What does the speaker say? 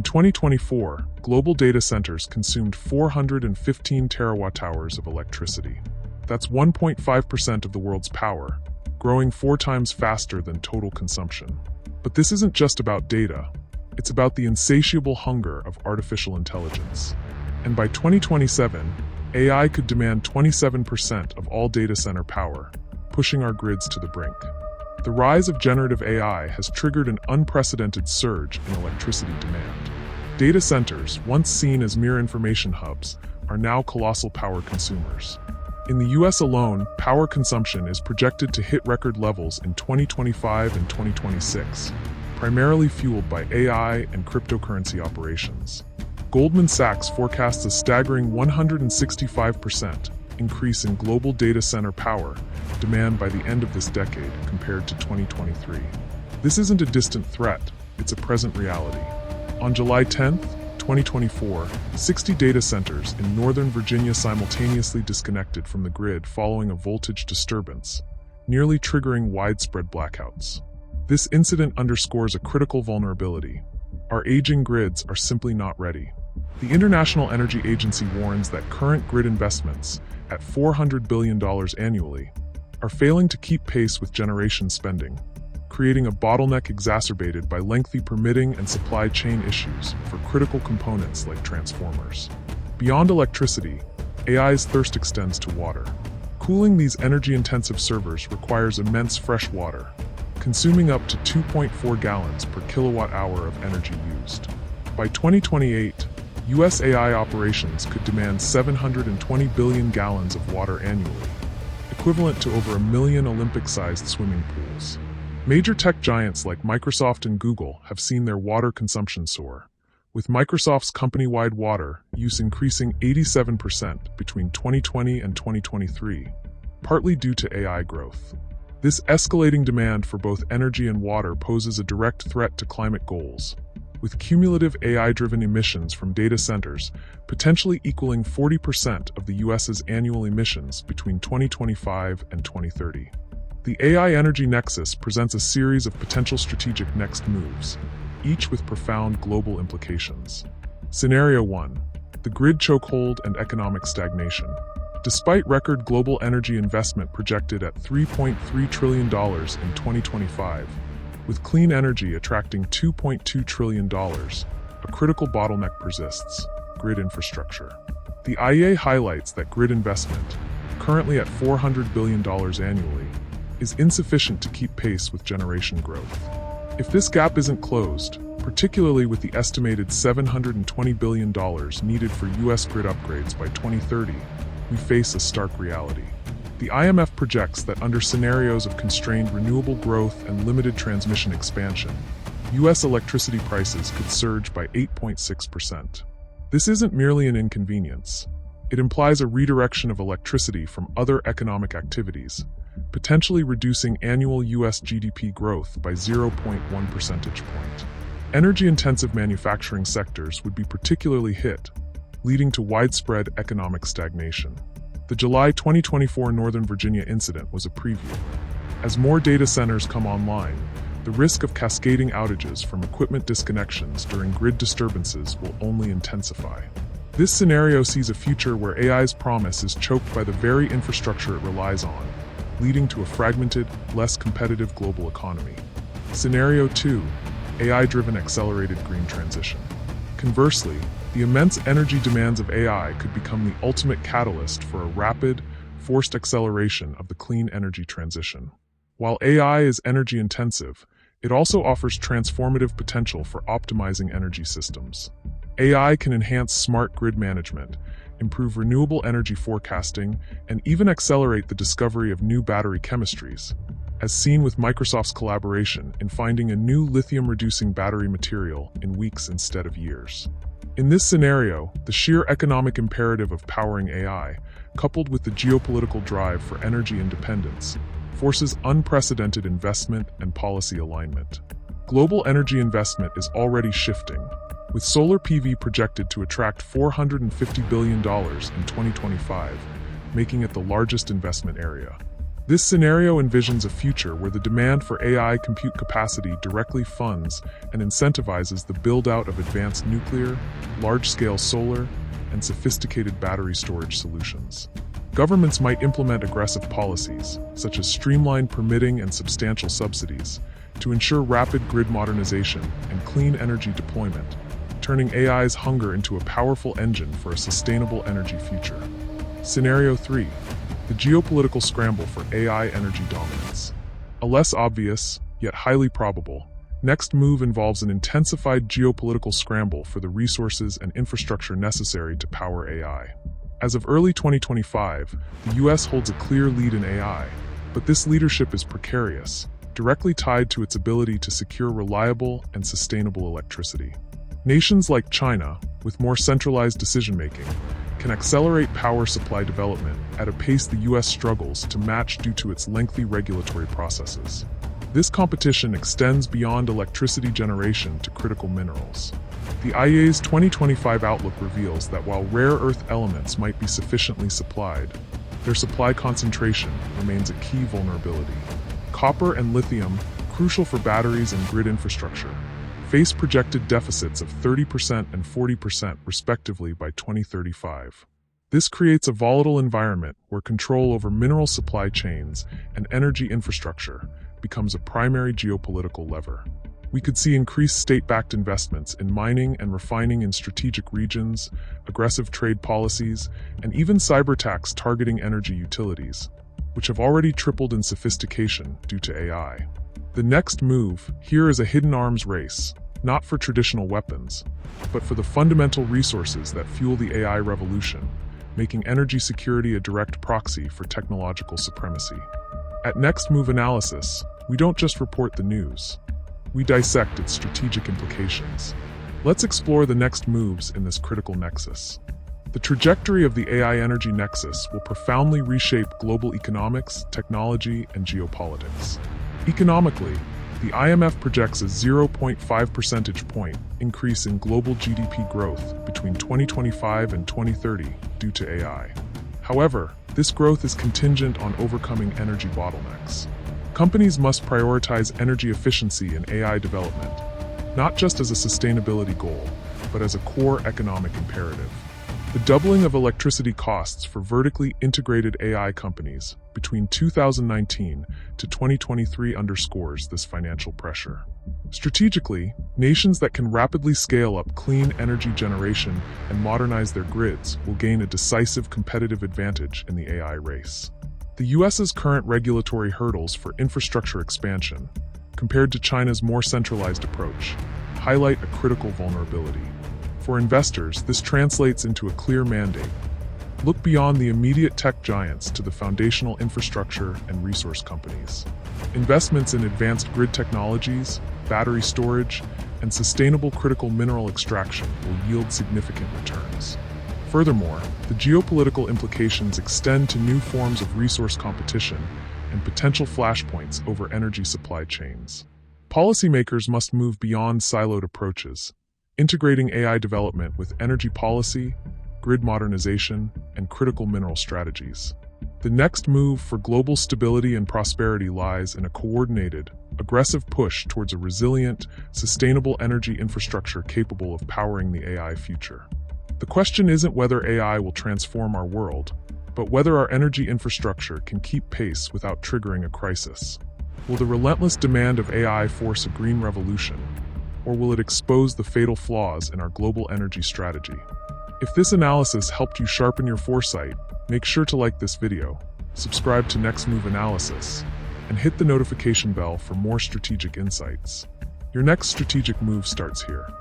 2024, global data centers consumed 415 terawatt-hours of electricity. That's 1.5% of the world's power, growing 4 times faster than total consumption. But this isn't just about data. It's about the insatiable hunger of artificial intelligence. And by 2027, AI could demand 27% of all data center power, pushing our grids to the brink. The rise of generative AI has triggered an unprecedented surge in electricity demand. Data centers, once seen as mere information hubs, are now colossal power consumers. In the US alone, power consumption is projected to hit record levels in 2025 and 2026, primarily fueled by AI and cryptocurrency operations. Goldman Sachs forecasts a staggering 165% increase in global data center power demand by the end of this decade compared to 2023. This isn't a distant threat, it's a present reality. On July 10, 2024, 60 data centers in Northern Virginia simultaneously disconnected from the grid following a voltage disturbance, nearly triggering widespread blackouts. This incident underscores a critical vulnerability. Our aging grids are simply not ready. The International Energy Agency warns that current grid investments, at $400 billion annually, are failing to keep pace with generation spending, creating a bottleneck exacerbated by lengthy permitting and supply chain issues for critical components like transformers. Beyond electricity, AI's thirst extends to water. Cooling these energy-intensive servers requires immense fresh water, consuming up to 2.4 gallons per kilowatt-hour of energy used. By 2028, US AI operations could demand 720 billion gallons of water annually, equivalent to over 1 million Olympic-sized swimming pools. Major tech giants like Microsoft and Google have seen their water consumption soar, with Microsoft's company-wide water use increasing 87% between 2020 and 2023, partly due to AI growth. This escalating demand for both energy and water poses a direct threat to climate goals, with cumulative AI-driven emissions from data centers potentially equaling 40% of the US's annual emissions between 2025 and 2030. The AI energy nexus presents a series of potential strategic next moves, each with profound global implications. Scenario 1: the grid chokehold and economic stagnation. Despite record global energy investment projected at $3.3 trillion in 2025, with clean energy attracting $2.2 trillion, a critical bottleneck persists: grid infrastructure. The IEA highlights that grid investment, currently at $400 billion annually, is insufficient to keep pace with generation growth. If this gap isn't closed, particularly with the estimated $720 billion needed for US grid upgrades by 2030, we face a stark reality. The IMF projects that under scenarios of constrained renewable growth and limited transmission expansion, US electricity prices could surge by 8.6%. This isn't merely an inconvenience. It implies a redirection of electricity from other economic activities, potentially reducing annual US GDP growth by 0.1 percentage point. Energy-intensive manufacturing sectors would be particularly hit, leading to widespread economic stagnation. The July 2024 Northern Virginia incident was a preview. As more data centers come online, the risk of cascading outages from equipment disconnections during grid disturbances will only intensify. This scenario sees a future where AI's promise is choked by the very infrastructure it relies on, leading to a fragmented, less competitive global economy. Scenario 2: AI-driven accelerated green transition. Conversely, the immense energy demands of AI could become the ultimate catalyst for a rapid, forced acceleration of the clean energy transition. While AI is energy-intensive, it also offers transformative potential for optimizing energy systems. AI can enhance smart grid management, improve renewable energy forecasting, and even accelerate the discovery of new battery chemistries, as seen with Microsoft's collaboration in finding a new lithium-reducing battery material in weeks instead of years. In this scenario, the sheer economic imperative of powering AI, coupled with the geopolitical drive for energy independence, forces unprecedented investment and policy alignment. Global energy investment is already shifting, with solar PV projected to attract $450 billion in 2025, making it the largest investment area. This scenario envisions a future where the demand for AI compute capacity directly funds and incentivizes the build-out of advanced nuclear, large-scale solar, and sophisticated battery storage solutions. Governments might implement aggressive policies, such as streamlined permitting and substantial subsidies, to ensure rapid grid modernization and clean energy deployment, turning AI's hunger into a powerful engine for a sustainable energy future. Scenario 3. The geopolitical scramble for AI energy dominance. A less obvious, yet highly probable, next move involves an intensified geopolitical scramble for the resources and infrastructure necessary to power AI. As of early 2025, the US holds a clear lead in AI, but this leadership is precarious, directly tied to its ability to secure reliable and sustainable electricity. Nations like China, with more centralized decision-making, can accelerate power supply development at a pace the US struggles to match due to its lengthy regulatory processes. This competition extends beyond electricity generation to critical minerals. The IEA's 2025 outlook reveals that while rare earth elements might be sufficiently supplied, their supply concentration remains a key vulnerability. Copper and lithium, crucial for batteries and grid infrastructure, face projected deficits of 30% and 40% respectively by 2035. This creates a volatile environment where control over mineral supply chains and energy infrastructure becomes a primary geopolitical lever. We could see increased state-backed investments in mining and refining in strategic regions, aggressive trade policies, and even cyber attacks targeting energy utilities, which have already tripled in sophistication due to AI. The next move here is a hidden arms race, not for traditional weapons, but for the fundamental resources that fuel the AI revolution, making energy security a direct proxy for technological supremacy. At Next Move Analysis, we don't just report the news. We dissect its strategic implications. Let's explore the next moves in this critical nexus. The trajectory of the AI energy nexus will profoundly reshape global economics, technology, and geopolitics. Economically, the IMF projects a 0.5 percentage point increase in global GDP growth between 2025 and 2030 due to AI. However, this growth is contingent on overcoming energy bottlenecks. Companies must prioritize energy efficiency in AI development, not just as a sustainability goal, but as a core economic imperative. The doubling of electricity costs for vertically integrated AI companies between 2019 to 2023 underscores this financial pressure. Strategically, nations that can rapidly scale up clean energy generation and modernize their grids will gain a decisive competitive advantage in the AI race. The US's current regulatory hurdles for infrastructure expansion, compared to China's more centralized approach, highlight a critical vulnerability. For investors, this translates into a clear mandate. Look beyond the immediate tech giants to the foundational infrastructure and resource companies. Investments in advanced grid technologies, battery storage, and sustainable critical mineral extraction will yield significant returns. Furthermore, the geopolitical implications extend to new forms of resource competition and potential flashpoints over energy supply chains. Policymakers must move beyond siloed approaches, integrating AI development with energy policy, grid modernization, and critical mineral strategies. The next move for global stability and prosperity lies in a coordinated, aggressive push towards a resilient, sustainable energy infrastructure capable of powering the AI future. The question isn't whether AI will transform our world, but whether our energy infrastructure can keep pace without triggering a crisis. Will the relentless demand of AI force a green revolution, or will it expose the fatal flaws in our global energy strategy? If this analysis helped you sharpen your foresight, make sure to like this video, subscribe to Next Move Analysis, and hit the notification bell for more strategic insights. Your next strategic move starts here.